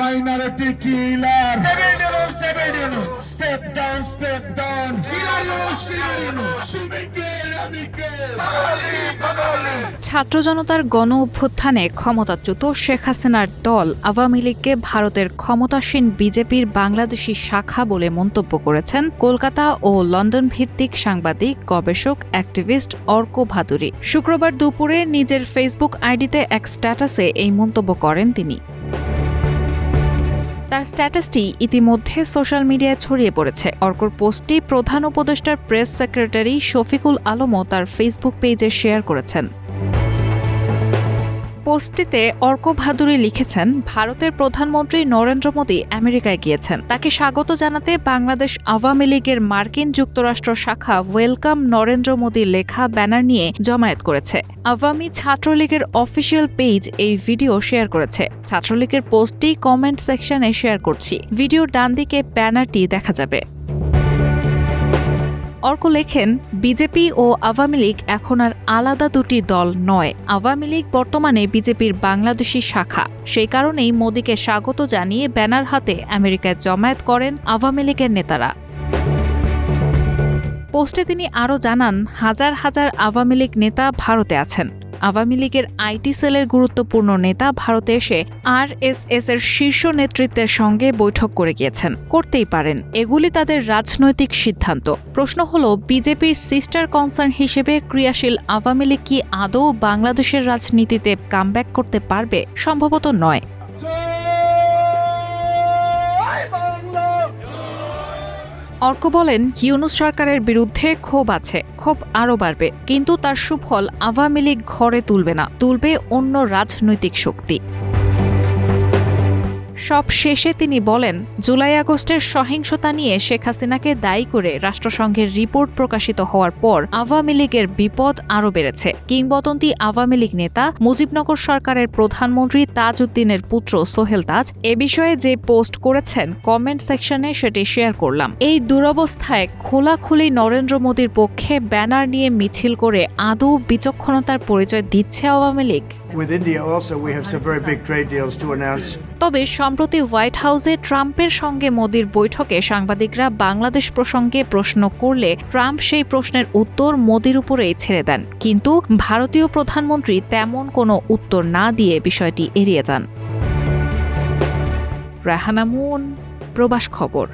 minority killer. David Yunus. Step down. Killer Yunus. তুমি কে আমি কে? বাঙালি। ছাত্র জনতার গণ অভ্যুত্থানে ক্ষমতাচ্যুত শেখ হাসিনার দল আওয়ামী লীগকে ভারতের ক্ষমতাসীন বিজেপির বাংলাদেশি শাখা বলে মন্তব্য করেছেন কলকাতা ও লন্ডন ভিত্তিক সাংবাদিক, গবেষক, অ্যাক্টিভিস্ট অর্ক ভাদুরী। শুক্রবার দুপুরে নিজের ফেসবুক আইডিতে এক স্ট্যাটাসে এই মন্তব্য করেন তিনি। তার স্ট্যাটাসটি ইতিমধ্যে সোশ্যাল মিডিয়ায় ছড়িয়ে পড়েছে। অর্কর পোস্টটি প্রধান উপদেষ্টার প্রেস সেক্রেটারি শফিকুল আলমও তার ফেসবুক পেজে শেয়ার করেছেন। পোস্টটিতে অর্ক ভাদুরী লিখেছেন, ভারতের প্রধানমন্ত্রী নরেন্দ্র মোদী আমেরিকায় গিয়েছেন। তাকে স্বাগত জানাতে বাংলাদেশ আওয়ামী লীগের মার্কিন যুক্তরাষ্ট্র শাখা ওয়েলকাম নরেন্দ্র মোদী লেখা ব্যানার নিয়ে জমায়েত করেছে। আওয়ামী ছাত্রলীগের অফিসিয়াল পেজ এই ভিডিও শেয়ার করেছে। ছাত্রলীগের পোস্টটি কমেন্ট সেকশনে শেয়ার করছি। ভিডিওর ডান দিকে ব্যানারটি দেখা যাবে। অর্ক লেখেন, বিজেপি ও আওয়ামী লীগ এখন আর আলাদা দুটি দল নয়। আওয়ামী লীগ বর্তমানে বিজেপির বাংলাদেশি শাখা। সেই কারণেই মোদীকে স্বাগত জানিয়ে ব্যানার হাতে আমেরিকায় জমায়েত করেন আওয়ামী লীগের নেতারা। পোস্টে তিনি আরও জানান, হাজার হাজার আওয়ামী লীগ নেতা ভারতে আছেন। আওয়ামী লীগের আইটি সেলের গুরুত্বপূর্ণ নেতা ভারতে এসে আরএসএস এর শীর্ষ নেতৃত্বের সঙ্গে বৈঠক করে গিয়েছেন। করতেই পারেন, এগুলি তাদের রাজনৈতিক সিদ্ধান্ত। প্রশ্ন হলো, বিজেপির সিস্টার কনসার্ন হিসেবে ক্রিয়াশীল আওয়ামী লীগ কি আদৌ বাংলাদেশের রাজনীতিতে কামব্যাক করতে পারবে? সম্ভবত নয়। অর্ক বলেন, ইউনূস সরকারের বিরুদ্ধে ক্ষোভ আছে, ক্ষোভ আরও বাড়বে, কিন্তু তার সুফল আওয়ামী লীগ ঘরে তুলবে না, তুলবে অন্য রাজনৈতিক শক্তি। সব শেষে তিনি বলেন, জুলাই আগস্টের সহিংসতা নিয়ে শেখ হাসিনাকে দায়ী করে রাষ্ট্রসংঘের রিপোর্ট প্রকাশিত হওয়ার পর আওয়ামী লীগের বিপদ আরও বেড়েছে। কিংবদন্তি আওয়ামী লীগ নেতা মুজিবনগর সরকারের প্রধানমন্ত্রী তাজউদ্দিনের পুত্র সোহেল তাজ এ বিষয়ে যে পোস্ট করেছেন, কমেন্ট সেকশনে সেটি শেয়ার করলাম। এই দুরবস্থায় খোলাখুলি নরেন্দ্র মোদীর পক্ষে ব্যানার নিয়ে মিছিল করে আদৌ বিচক্ষণতার পরিচয় দিচ্ছে আওয়ামী লীগ? তবে সম্প্রতি হোয়াইট হাউসে ট্রাম্পের সঙ্গে মোদির বৈঠকে সাংবাদিকরা বাংলাদেশ প্রসঙ্গে প্রশ্ন করলে ট্রাম্প সেই প্রশ্নের উত্তর মোদির উপরেই ছেড়ে দেন। কিন্তু ভারতীয় প্রধানমন্ত্রী তেমন কোনো উত্তর না দিয়ে বিষয়টি এড়িয়ে যান। রাহানা মুন, প্রবাস খবর।